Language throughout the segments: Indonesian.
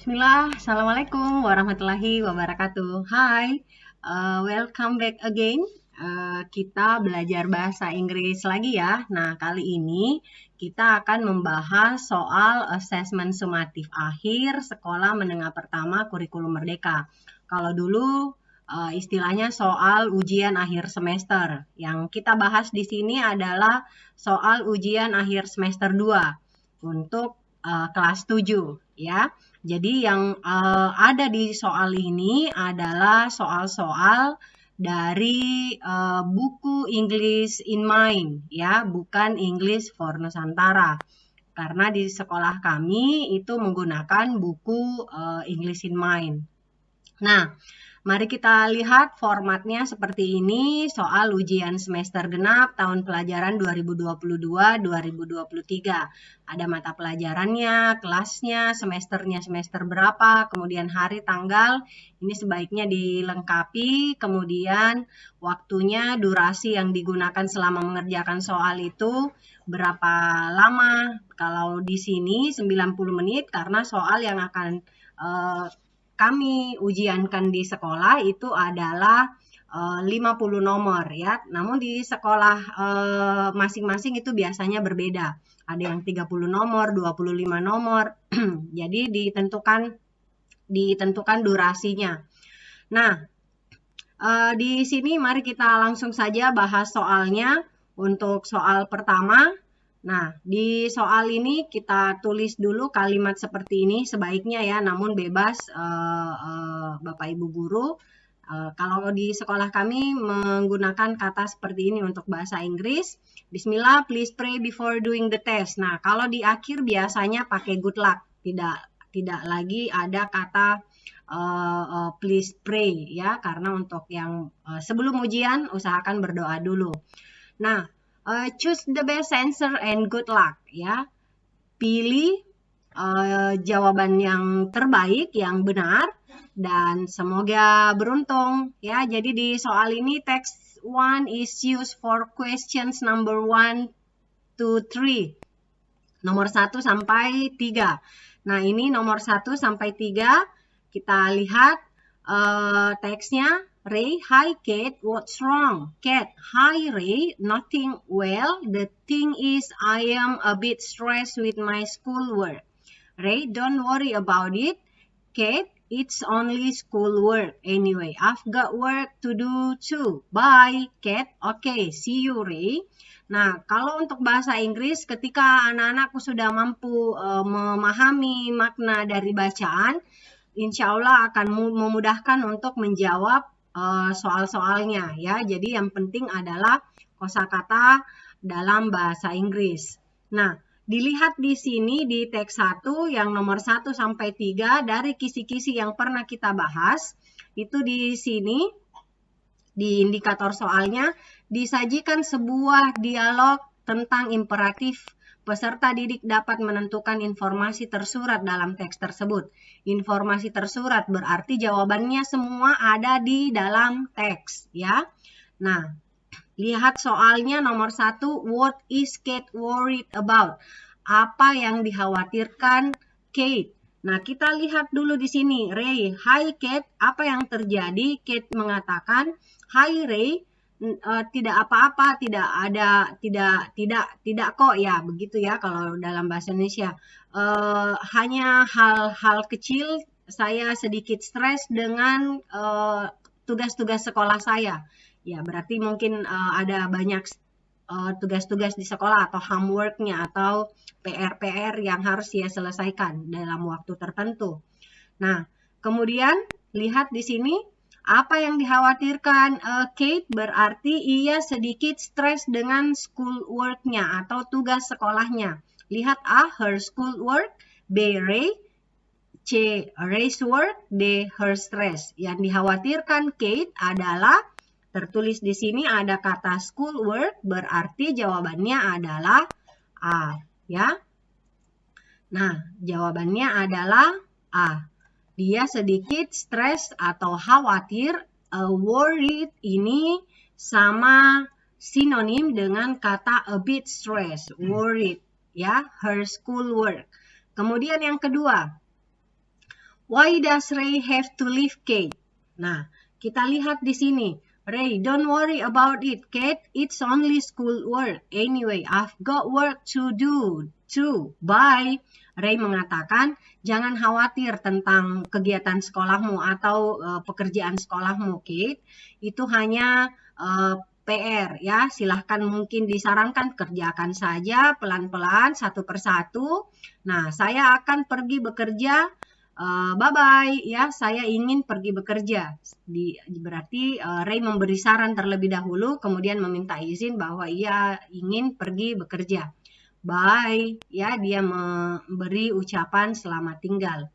Bismillah, Assalamualaikum warahmatullahi wabarakatuh. Hai, welcome back again. Kita belajar bahasa Inggris lagi ya. Nah, kali ini kita akan membahas soal asesmen sumatif akhir sekolah menengah pertama kurikulum merdeka. Kalau dulu istilahnya soal ujian akhir semester. Yang kita bahas di sini adalah soal ujian akhir semester 2 untuk kelas 7 ya. Jadi yang ada di soal ini adalah soal-soal dari buku English in Mind ya, bukan English for Nusantara. Karena di sekolah kami itu menggunakan buku English in Mind. Nah, mari kita lihat formatnya seperti ini, soal ujian semester genap tahun pelajaran 2022-2023. Ada mata pelajarannya, kelasnya, semesternya semester berapa, kemudian hari, tanggal, ini sebaiknya dilengkapi, kemudian waktunya, durasi yang digunakan selama mengerjakan soal itu, berapa lama. Kalau di sini 90 menit karena soal yang akan kami ujiankan di sekolah itu adalah 50 nomor ya. Namun di sekolah masing-masing itu biasanya berbeda. Ada yang 30 nomor, 25 nomor. Jadi ditentukan durasinya. Nah, di sini mari kita langsung saja bahas soalnya. Untuk soal pertama, nah, di soal ini kita tulis dulu kalimat seperti ini sebaiknya ya, namun bebas Bapak Ibu guru. Kalau di sekolah kami menggunakan kata seperti ini untuk bahasa Inggris. Bismillah, please pray before doing the test. Nah, kalau di akhir biasanya pakai good luck. Tidak lagi ada kata please pray ya, karena untuk yang sebelum ujian usahakan berdoa dulu. Nah, choose the best answer and good luck ya. Pilih jawaban yang terbaik, yang benar, dan semoga beruntung ya. Jadi di soal ini text 1 is used for questions number 1 to 3. Nomor 1 sampai 3. Nah, ini nomor 1 sampai 3. Kita lihat teksnya. Ray, hi Kate, what's wrong? Kate, hi Ray, nothing. Well, the thing is I am a bit stressed with my schoolwork. Ray, don't worry about it. Kate, it's only schoolwork. Anyway, I've got work to do too. Bye, Kate. Okay, see you Ray. Nah, kalau untuk bahasa Inggris, ketika anak-anakku sudah mampu memahami makna dari bacaan, insya Allah akan memudahkan untuk menjawab soal-soalnya ya. Jadi yang penting adalah kosakata dalam bahasa Inggris. Nah, dilihat di sini di teks 1 yang nomor 1 sampai 3 dari kisi-kisi yang pernah kita bahas, itu di sini di indikator soalnya disajikan sebuah dialog tentang imperatif. Peserta didik dapat menentukan informasi tersurat dalam teks tersebut. Informasi tersurat berarti jawabannya semua ada di dalam teks ya. Nah, lihat soalnya nomor 1, what is Kate worried about? Apa yang dikhawatirkan Kate? Nah, kita lihat dulu di sini. Ray, hi Kate, apa yang terjadi? Kate mengatakan, hi Ray, tidak apa-apa, tidak kok ya, begitu ya kalau dalam bahasa Indonesia. Hanya hal-hal kecil, saya sedikit stres dengan tugas-tugas sekolah saya. Ya, berarti mungkin ada banyak tugas-tugas di sekolah atau homework-nya atau PR-PR yang harus dia selesaikan dalam waktu tertentu. Nah, kemudian lihat di sini. Apa yang dikhawatirkan Kate berarti ia sedikit stres dengan school work-nya atau tugas sekolahnya. Lihat A, her school work, B, Ray, C, Ray's work, D, her stress. Yang dikhawatirkan Kate adalah, tertulis di sini ada kata school work, berarti jawabannya adalah A. Ya. Nah, jawabannya adalah A. Dia sedikit stres atau khawatir. Worried ini sama sinonim dengan kata a bit stress. Worried ya, her school work. Kemudian yang kedua, Why does Ray have to leave Kate? Nah, kita lihat di sini. Ray, don't worry about it, Kate. It's only school work. Anyway, I've got work to do too. Bye. Ray mengatakan, jangan khawatir tentang kegiatan sekolahmu atau pekerjaan sekolahmu, Kate. Itu hanya PR ya. Silahkan mungkin disarankan kerjakan saja pelan-pelan satu persatu. Nah, saya akan pergi bekerja. Bye-bye ya, saya ingin pergi bekerja. Berarti Ray memberi saran terlebih dahulu, kemudian meminta izin bahwa ia ingin pergi bekerja. Bye ya, dia memberi ucapan selamat tinggal.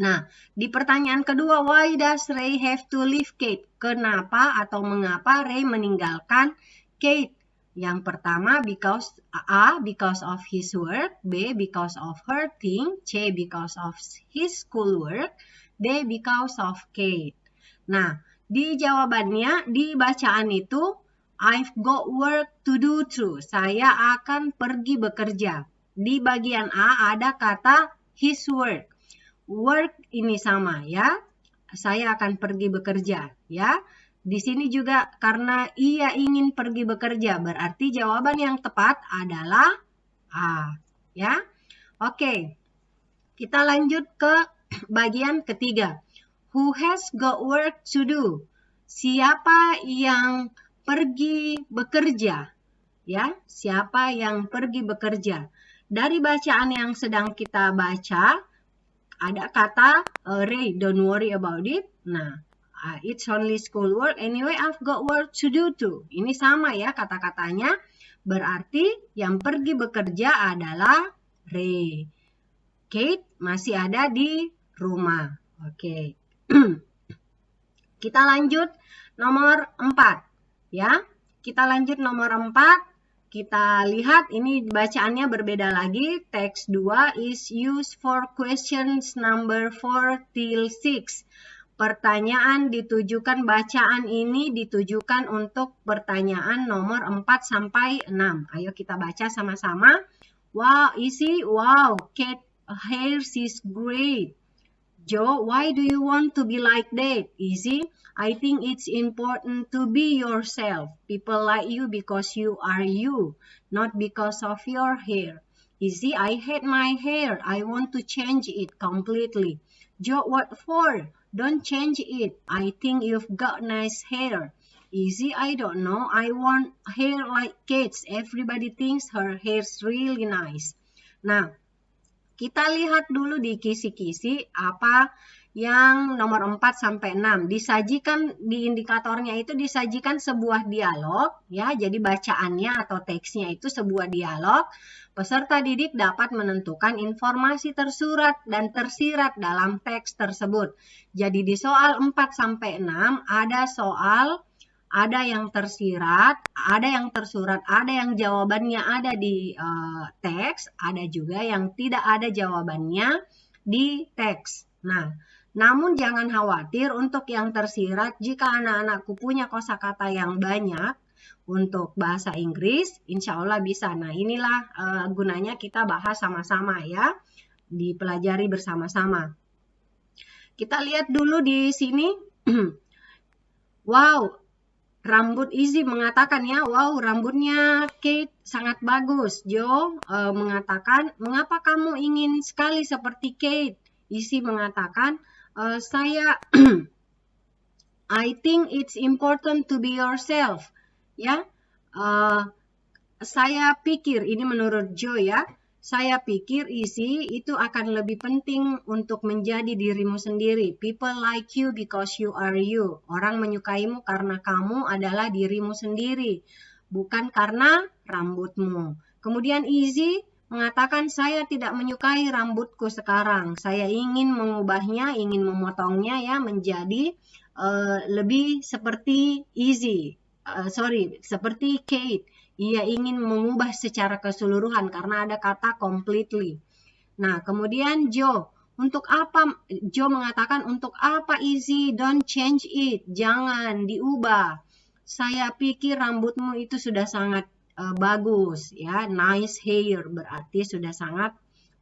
Nah, di pertanyaan kedua, why does Ray have to leave Kate? Kenapa atau mengapa Ray meninggalkan Kate? Yang pertama, because of his work, B, because of her thing, C, because of his schoolwork, D, because of Kate. Nah, di jawabannya, di bacaan itu, I've got work to do too. Saya akan pergi bekerja. Di bagian A ada kata his work. Work ini sama ya. Saya akan pergi bekerja ya. Di sini juga karena ia ingin pergi bekerja, berarti jawaban yang tepat adalah A, ya. Oke, kita lanjut ke bagian ketiga. Who has got work to do? Siapa yang pergi bekerja? Ya, siapa yang pergi bekerja? Dari bacaan yang sedang kita baca, ada kata Ray, don't worry about it. Nah, it's only school work. Anyway, I've got work to do too. Ini sama ya kata-katanya. Berarti yang pergi bekerja adalah Ray. Kate masih ada di rumah. Oke. Kita lanjut nomor 4. Ya. Kita lanjut nomor 4. Kita lihat ini bacaannya berbeda lagi. Text 2 is used for questions number 4 till 6. Pertanyaan ditujukan, bacaan ini ditujukan untuk pertanyaan nomor 4 sampai 6. Ayo kita baca sama-sama. Wow, Izzy, wow, Kate hair is great. Joe, why do you want to be like that? Izzy, I think it's important to be yourself. People like you because you are you, not because of your hair. Izzy, I hate my hair. I want to change it completely. Joe, what for? Don't change it. I think you've got nice hair. Izzy, I don't know. I want hair like Kate's. Everybody thinks her hair's really nice. Nah, kita lihat dulu di kisi-kisi apa yang nomor 4 sampai 6. Disajikan di indikatornya itu disajikan sebuah dialog ya. Jadi bacaannya atau teksnya itu sebuah dialog. Peserta didik dapat menentukan informasi tersurat dan tersirat dalam teks tersebut. Jadi di soal 4 sampai 6 ada yang tersirat, ada yang tersurat, ada yang jawabannya ada di teks, ada juga yang tidak ada jawabannya di teks. Nah, namun jangan khawatir untuk yang tersirat, jika anak-anakku punya kosakata yang banyak untuk bahasa Inggris, insya Allah bisa. Nah, inilah gunanya kita bahas sama-sama ya, dipelajari bersama-sama. Kita lihat dulu di sini. Wow, rambut Izzy mengatakan ya, wow, rambutnya Kate sangat bagus. Joe mengatakan, mengapa kamu ingin sekali seperti Kate? Izzy mengatakan, I think it's important to be yourself. Ya, saya pikir, ini menurut Joe ya, saya pikir Izzy itu akan lebih penting untuk menjadi dirimu sendiri. People like you because you are you. Orang menyukaimu karena kamu adalah dirimu sendiri, bukan karena rambutmu. Kemudian Izzy mengatakan, saya tidak menyukai rambutku sekarang. Saya ingin mengubahnya, ingin memotongnya ya menjadi lebih seperti Izzy. Seperti Kate. Ia ingin mengubah secara keseluruhan karena ada kata completely. Nah, kemudian Joe mengatakan, untuk apa Izzy? Don't change it. Jangan diubah. Saya pikir rambutmu itu sudah sangat bagus ya. Nice hair berarti sudah sangat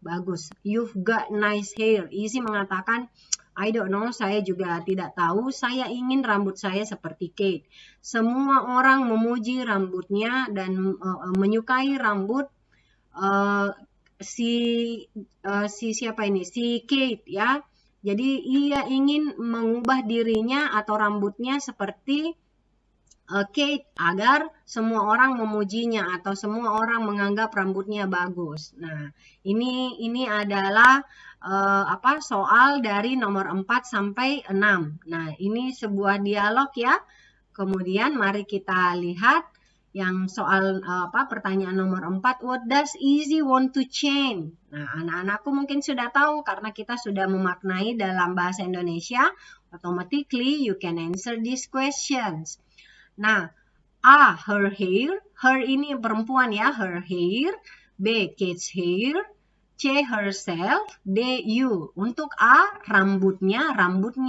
bagus. You've got nice hair. Easy mengatakan, I don't know, saya juga tidak tahu. Saya ingin rambut saya seperti Kate. Semua orang memuji rambutnya dan menyukai rambut si siapa ini? Si Kate ya. Jadi ia ingin mengubah dirinya atau rambutnya seperti Kate agar semua orang memujinya atau semua orang menganggap rambutnya bagus. Nah, ini adalah soal dari nomor 4 sampai 6. Nah, ini sebuah dialog ya. Kemudian mari kita lihat yang soal pertanyaan nomor 4, what does Easy want to change? Nah, anak-anakku mungkin sudah tahu karena kita sudah memaknai dalam bahasa Indonesia. Automatically you can answer these questions. Nah, A, her hair. Her ini perempuan ya, her hair. B, Kate's hair. C, herself. D, you. Untuk A, rambutnya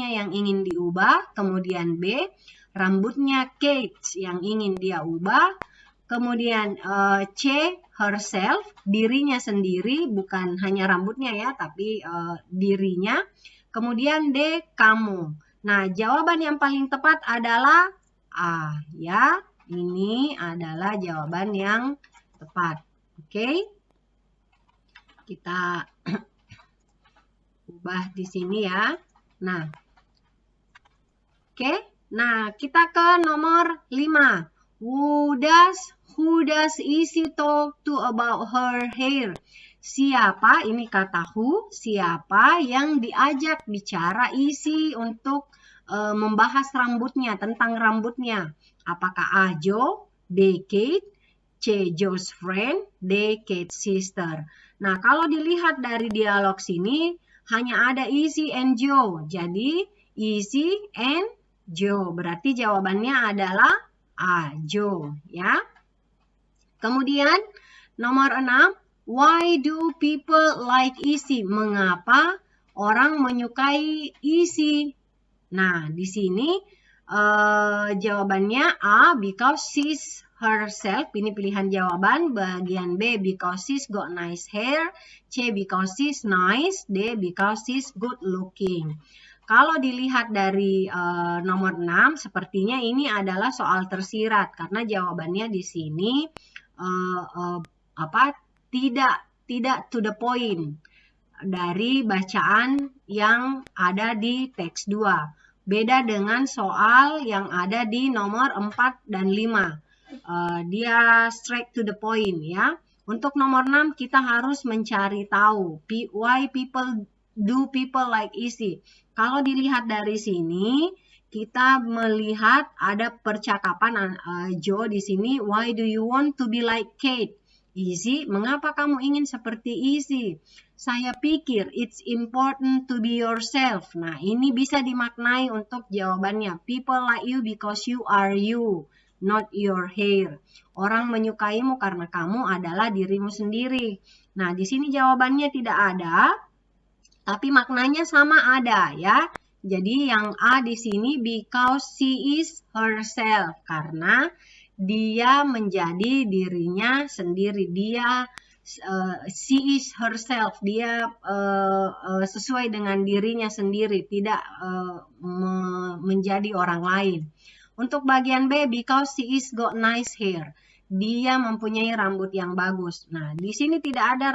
yang ingin diubah. Kemudian B, rambutnya Kate yang ingin dia ubah. Kemudian C, herself, dirinya sendiri, bukan hanya rambutnya ya, tapi dirinya. Kemudian D, kamu. Nah, jawaban yang paling tepat adalah A ya. Ini adalah jawaban yang tepat. Oke. Kita ubah di sini ya. Nah. Oke. Nah, kita ke nomor 5. Who does Easy talk to about her hair? Siapa, ini kata who, siapa yang diajak bicara Easy untuk membahas rambutnya, tentang rambutnya. Apakah A, Joe, B, Kate, C, Joe's friend, D, Kate's sister. Nah, kalau dilihat dari dialog sini, hanya ada Easy and Joe. Jadi, Easy and Joe. Berarti jawabannya adalah A, Joe. Ya. Kemudian, nomor 6, why do people like Easy? Mengapa orang menyukai Easy? Nah, di sini jawabannya A, because she's herself. Ini pilihan jawaban. Bagian B, because she's got nice hair. C, because she's nice. D, because she's good looking. Kalau dilihat dari nomor 6, sepertinya ini adalah soal tersirat. Karena jawabannya di sini tidak to the point dari bacaan yang ada di teks 2. Beda dengan soal yang ada di nomor 4 dan 5. Dia straight to the point ya. Untuk nomor 6 kita harus mencari tahu why people like Easy. Kalau dilihat dari sini kita melihat ada percakapan Joe di sini, why do you want to be like Kate? Easy, mengapa kamu ingin seperti Easy? Saya pikir it's important to be yourself. Nah, ini bisa dimaknai untuk jawabannya. People like you because you are you, not your hair. Orang menyukaimu karena kamu adalah dirimu sendiri. Nah, di sini jawabannya tidak ada, tapi maknanya sama ada ya. Jadi yang A di sini because she is herself, karena dia menjadi dirinya sendiri. Dia she is herself, dia sesuai dengan dirinya sendiri, tidak menjadi orang lain. Untuk bagian B, because she is got nice hair, dia mempunyai rambut yang bagus. Nah, di sini tidak ada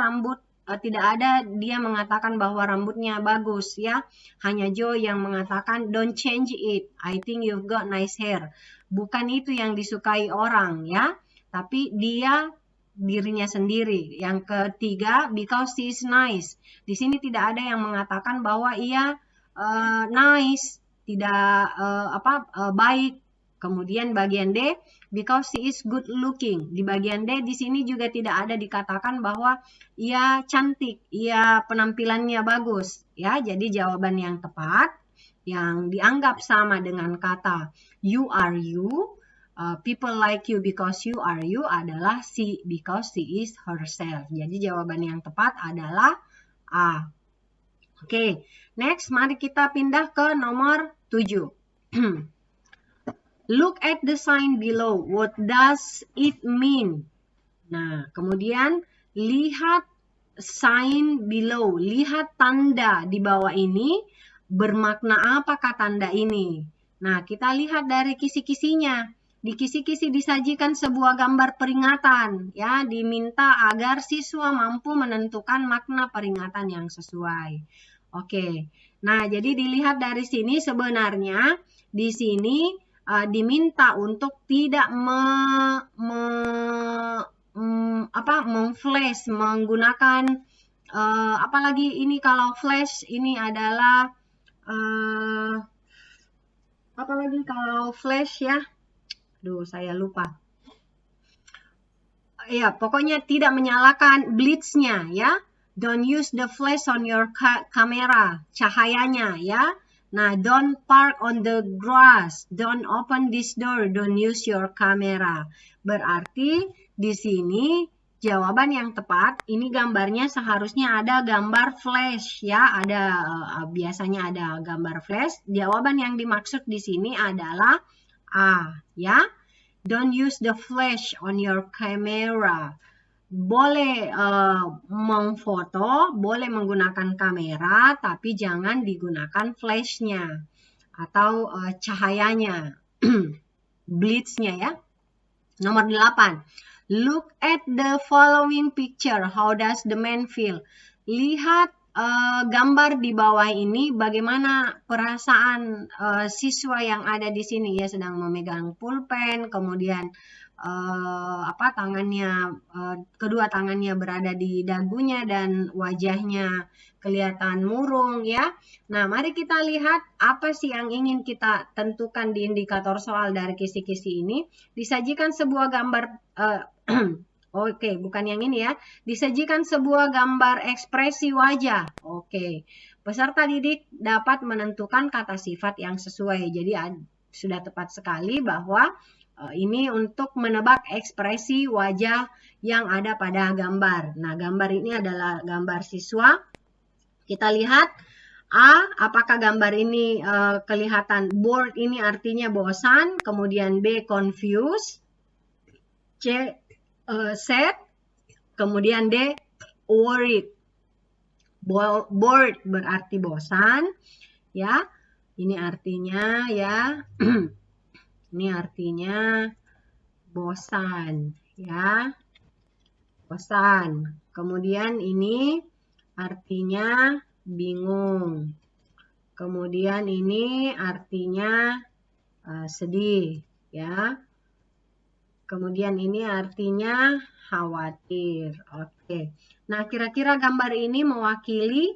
dia mengatakan bahwa rambutnya bagus ya. Hanya Joe yang mengatakan don't change it, I think you've got nice hair. Bukan itu yang disukai orang ya, tapi dia dirinya sendiri. Yang ketiga, because she is nice. Di sini tidak ada yang mengatakan bahwa ia nice, tidak baik. Kemudian bagian D, because she is good looking. Di bagian D di sini juga tidak ada dikatakan bahwa ia cantik, ia penampilannya bagus ya. Jadi jawaban yang tepat yang dianggap sama dengan kata you are you, people like you because you are you adalah she because she is herself. Jadi jawaban yang tepat adalah A. Oke, next mari kita pindah ke nomor 7. Look at the sign below. What does it mean? Nah, kemudian lihat sign below. Lihat tanda di bawah ini, bermakna apakah tanda ini? Nah, kita lihat dari kisi-kisinya. Di kisi-kisi disajikan sebuah gambar peringatan, ya, diminta agar siswa mampu menentukan makna peringatan yang sesuai. Oke. Nah, jadi dilihat dari sini sebenarnya di sini diminta untuk tidak memflash menggunakan apalagi ini kalau flash ini adalah apalagi kalau flash ya. Aduh, saya lupa. Ya, pokoknya tidak menyalakan blitznya ya. Don't use the flash on your camera, cahayanya ya. Nah, don't park on the grass, don't open this door, don't use your camera. Berarti di sini jawaban yang tepat, ini gambarnya seharusnya ada gambar flash ya, ada biasanya ada gambar flash. Jawaban yang dimaksud di sini adalah A ya. Don't use the flash on your camera. Boleh memfoto, boleh menggunakan kamera, tapi jangan digunakan flashnya atau cahayanya, blitznya ya. Nomor 8. Look at the following picture. How does the man feel? Lihat gambar di bawah ini, bagaimana perasaan siswa yang ada di sini. Ya, sedang memegang pulpen, kemudian tangannya, kedua tangannya berada di dagunya dan wajahnya kelihatan murung ya. Nah, mari kita lihat apa sih yang ingin kita tentukan di indikator soal dari kisi-kisi ini. Disajikan sebuah gambar Oke, bukan yang ini ya. Disajikan sebuah gambar ekspresi wajah. Oke. Peserta didik dapat menentukan kata sifat yang sesuai. Jadi sudah tepat sekali bahwa ini untuk menebak ekspresi wajah yang ada pada gambar. Nah, gambar ini adalah gambar siswa. Kita lihat A, apakah gambar ini kelihatan bored, ini artinya bosan. Kemudian B, confused. C, sad. Kemudian D, worried. Bored berarti bosan. Ya, ini artinya ya. Ini artinya bosan, ya. Bosan. Kemudian ini artinya bingung. Kemudian ini artinya sedih, ya. Kemudian ini artinya khawatir. Oke. Nah, kira-kira gambar ini mewakili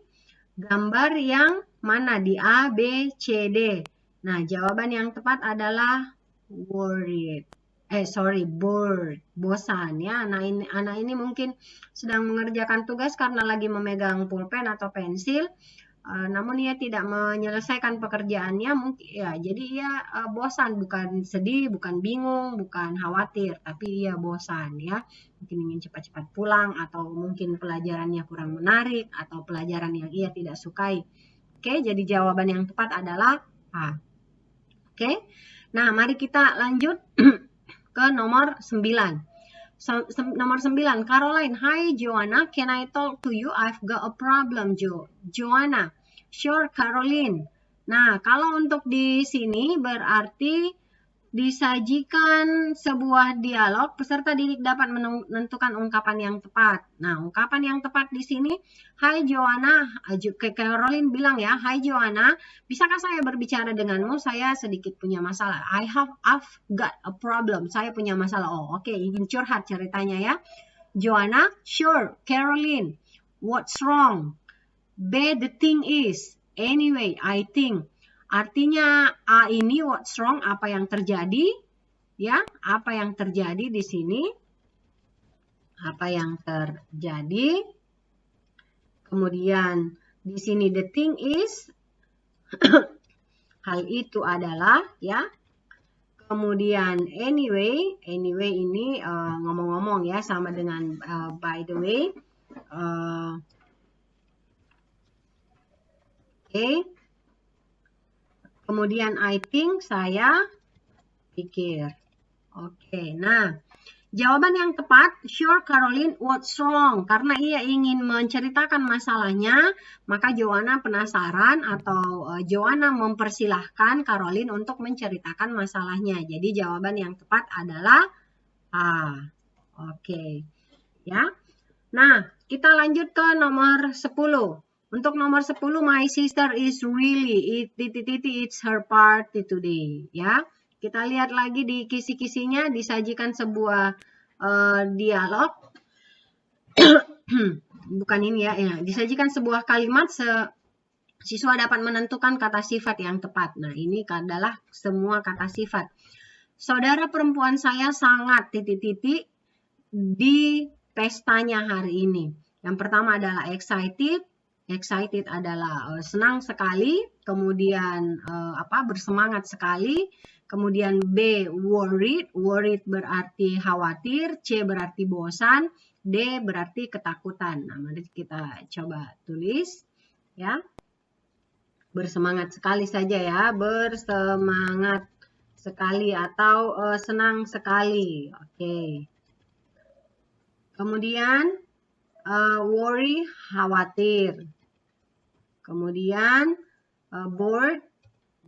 gambar yang mana di A, B, C, D. Nah, jawaban yang tepat adalah worried. Bored, bosan ya. Anak ini mungkin sedang mengerjakan tugas karena lagi memegang pulpen atau pensil, namun ia tidak menyelesaikan pekerjaannya, mungkin ya. Jadi ia bosan, bukan sedih, bukan bingung, bukan khawatir, tapi ia bosan ya. Mungkin ingin cepat-cepat pulang, atau mungkin pelajarannya kurang menarik, atau pelajaran yang ia tidak sukai. Oke, jadi jawaban yang tepat adalah A. Oke, nah mari kita lanjut ke nomor 9. Nomor 9, Caroline. Hi Joanna, can I talk to you? I've got a problem, Joanna. Sure, Caroline. Nah, kalau untuk di sini berarti disajikan sebuah dialog, peserta didik dapat menentukan ungkapan yang tepat. Nah, ungkapan yang tepat di sini, Hai Joanna, Caroline bilang ya, Hai Joanna, bisakah saya berbicara denganmu? Saya sedikit punya masalah. I've got a problem. Saya punya masalah. Oh, oke, ingin curhat ceritanya ya. Joanna, sure, Caroline, what's wrong? B, the thing is, anyway, I think. Artinya A ini what's wrong, apa yang terjadi? Ya, apa yang terjadi di sini? Apa yang terjadi? Kemudian di sini the thing is hal itu adalah ya. Kemudian anyway ini ngomong-ngomong ya, sama dengan by the way. Oke. Kemudian I think, saya pikir. Oke, nah Jawaban yang tepat, sure Caroline, what's wrong? Karena ia ingin menceritakan masalahnya, maka Joanna penasaran atau Joanna mempersilahkan Caroline untuk menceritakan masalahnya. Jadi jawaban yang tepat adalah A. Oke. Ya. Nah, kita lanjut ke nomor 10. Untuk nomor 10, my sister is really, it's her party today. Ya. Kita lihat lagi di kisi-kisinya, disajikan sebuah dialog. Bukan ini ya, disajikan sebuah kalimat, siswa dapat menentukan kata sifat yang tepat. Nah, ini adalah semua kata sifat. Saudara perempuan saya sangat titik-titik di pestanya hari ini. Yang pertama adalah excited. Excited adalah senang sekali, kemudian bersemangat sekali. Kemudian B, worried. Worried berarti khawatir, C berarti bosan, D berarti ketakutan. Nah, mari kita coba tulis ya. Bersemangat sekali saja ya, bersemangat sekali atau senang sekali. Oke. Kemudian worry, khawatir. Kemudian bored,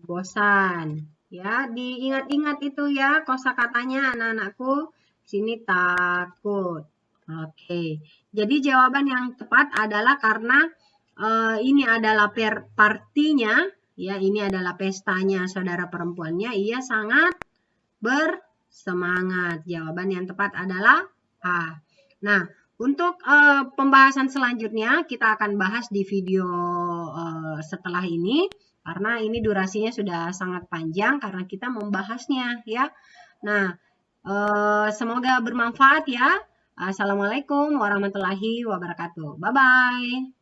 bosan. Ya, diingat-ingat itu ya kosakatanya anak-anakku. Sini takut. Oke. Jadi jawaban yang tepat adalah karena ini adalah partinya, ya, ini adalah pestanya saudara perempuannya. Ia sangat bersemangat. Jawaban yang tepat adalah A. Nah, untuk pembahasan selanjutnya kita akan bahas di video setelah ini, karena ini durasinya sudah sangat panjang karena kita membahasnya ya. Nah, semoga bermanfaat ya. Assalamualaikum warahmatullahi wabarakatuh. Bye-bye.